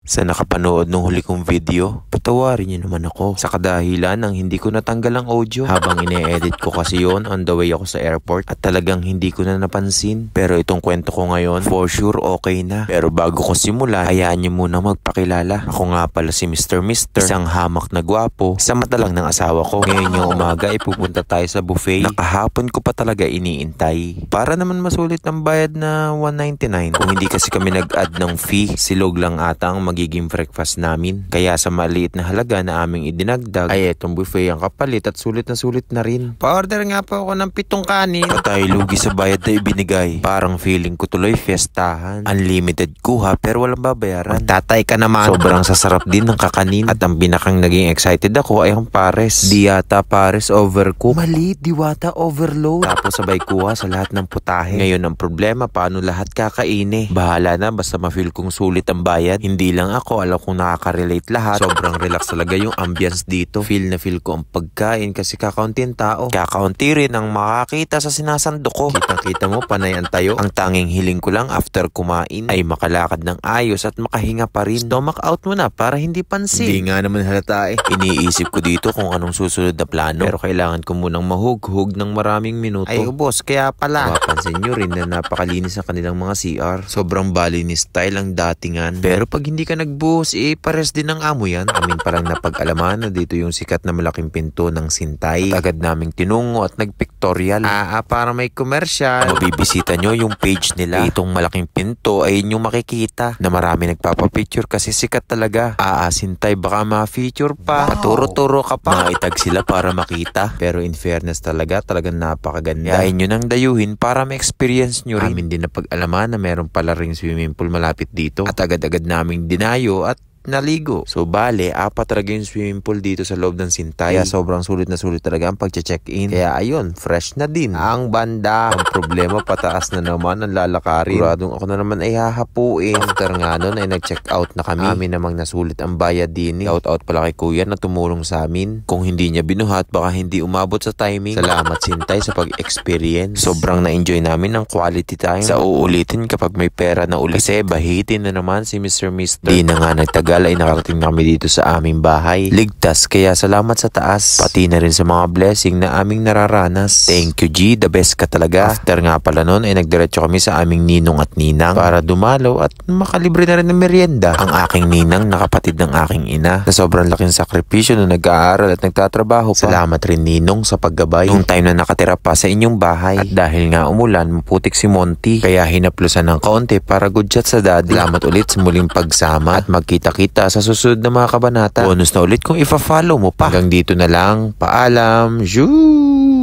Sa nakapanood ng huli kong video, patawarin niyo naman ako sa kadahilan ng hindi ko natanggal ang audio habang ine-edit ko kasi yon on the way ako sa airport at talagang hindi ko na napansin. Pero itong kwento ko ngayon, for sure okay na. Pero bago ko simula, hayaan niyo muna magpakilala. Ako nga pala si Mr. Isang hamak na gwapo, sa mata lang ng asawa ko. Ngayon yung umaga ay pupunta tayo sa buffet. Nakahapon ko pa talaga iniintay. Para naman masulit ang bayad na 199. Kung hindi kasi kami nag-add ng fee, silog lang ata ang magiging breakfast namin. Kaya sa maliit na halaga na aming idinagdag, ay etong buffet ang kapalit at sulit na rin. Pa-order nga po ako ng 7 kanin. Patay lugi sa bayad na ibinigay. Parang feeling ko tuloy fiestahan. Unlimited kuha pero walang babayaran. Tatay ka naman. Sobrang sasarap din ng kakanin. At ang pinakang naging excited ako ay ang pares. Diata pares overcook. Mali, diwata overload. Tapos sabay kuha sa lahat ng putahe. Ngayon ang problema, paano lahat kakaini? Bahala na, basta ma-feel kong sulit ang bayad. Hindi lang ako, alam kong nakaka-relate lahat. Sobrang relax talaga yung ambience dito. Feel na feel ko ang pagkain kasi kakaunti ang tao. Kakaunti rin ang makakita sa sinasando ko. Kitang-kita mo, panay ang tayo. Ang tanging hiling ko lang after kumain ay makalakad ng ayos at makahinga pa rin. Stomach out mo na para hindi pansin. Hindi nga naman halata eh. Iniisip ko dito kung anong susunod na plano. Pero kailangan ko munang mahughug ng maraming minuto. Ay boss, kaya pala. Mapapansin nyo rin na napakalinis ang kanilang mga CR. Sobrang balinis style ang datingan. Pero pag hindi ka nagbuhos, pares din ng amo yan. Amin palang napag-alaman na dito yung sikat na malaking pinto ng Sintay. At agad naming tinungo at nagpictorial. Para may commercial. Mabibisita nyo yung page nila. Itong malaking pinto ay inyong makikita na marami nagpapapicture kasi sikat talaga. Sintay, baka ma-feature pa. Paturo-turo ka pa. Maitag sila para makita. Pero in fairness talagang napakaganda. Dahil nyo nang dayuhin para ma-experience nyo rin. Amin din napag-alaman na meron pala ring swimming pool malapit dito. At agad-agad naming dinayo at naligo. So bale, 4 talaga yung swimming pool dito sa loob ng Sintay. Kaya sobrang sulit talaga ang pag-check-in. Kaya ayun, fresh na din ang banda. Ang problema, pataas na naman ang lalakarin. Kuradong ako na naman ay hahapuin. After nga nun ay nag-check out na kami. Amin namang nasulit ang bayad din. Shout out pala kay kuya na tumulong sa amin. Kung hindi niya binuhat, baka hindi umabot sa timing. Salamat Sintay sa pag-experience. Sobrang na-enjoy namin ang quality time. Sa uulitin kapag may pera na ulit. Kasi bahitin na naman si Mr. Di na nga nagtagal ay nakarating na kami dito sa aming bahay. Ligtas, kaya salamat sa taas. Pati na rin sa mga blessing na aming nararanas. Thank you G, the best ka talaga. After nga pala nun ay nagdiretso kami sa aming ninong at ninang para dumalaw at makalibre na rin ng merienda. Ang aking ninang na kapatid ng aking ina na sobrang laking sakripisyo nung nag-aaral at nagtatrabaho pa. Salamat rin ninong sa paggabay nung time na nakatira pa sa inyong bahay. At dahil nga umulan, maputik si Monty kaya hinaplusan ng kaunti para good shot sa daddy. Salamat ulit sa muling pagsama at magkita-kita sa susunod na mga kabanata. Bonus na ulit kung ifa-follow mo pa. Hanggang dito na lang. Paalam. Shoo!